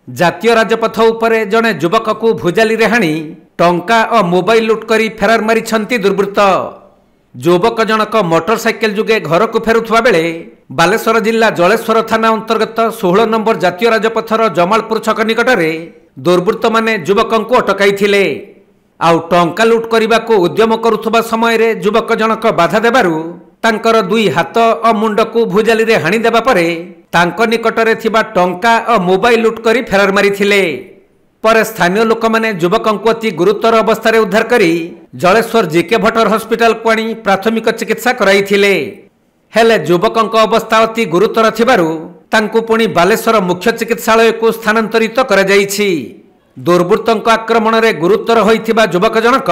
जातीय राजपथ उपरे जड़े युवक को भुजाली हाणी टंका और मोबाइल लुट कर फेरार मारी दुर्वृत्त। युवक जनक मोटरसाइकेल जुगे घर को फेरुवा बेले बालेश्वर जिला जलेश्वर थाना अंतर्गत 16 नंबर जातीय राजपथर जमालपुर छक निकट में दुर्वृत्त माने युवक को अटकाई थिले। आउ टंका लुट करने को उद्यम करुवा समय युवक जनक बाधा देबारु तांकर दुई हाथ और मुंड को भुजाली रे हाणी देबा परे तांको निकटरे थिबा टंका और मोबाइल लुट करी फेरार मारी थिले। पर स्थानीय लोक माने युवक को अति गुरुतर अवस्था उद्धार करी जलेश्वर जीके भट्टर हॉस्पिटल को आनी प्राथमिक चिकित्सा कराई थिले। हेले युवक अवस्था अति गुरुतर थिबारु तांको पुणी बालेश्वर मुख्य चिकित्सालय को स्थानांतरित करा जायछि। दुर्वृत्तों आक्रमण में गुरुतर होइथिबा युवक जनक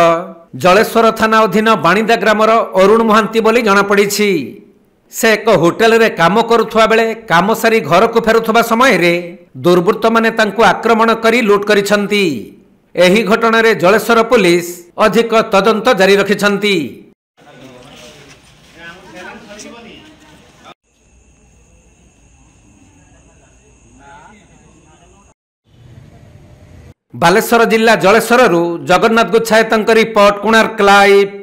जलेश्वर थाना अधीन बाणीदा ग्रामर अरुण महांती बोली जनापड़ी। से एक होटेल रे काम करुवा बेले काम सारी घर को फेरुवा समय रे दुर्वृत्त माने तांको आक्रमण करी लुट करिसंती। एही घटना रे जलेश्वर पुलिस अधिक तदंत जारी रखिसंती। बालेश्वर जिला जलेश्वर जगन्नाथ गुच्छायत रिपोर्ट कोणार्क लाइव।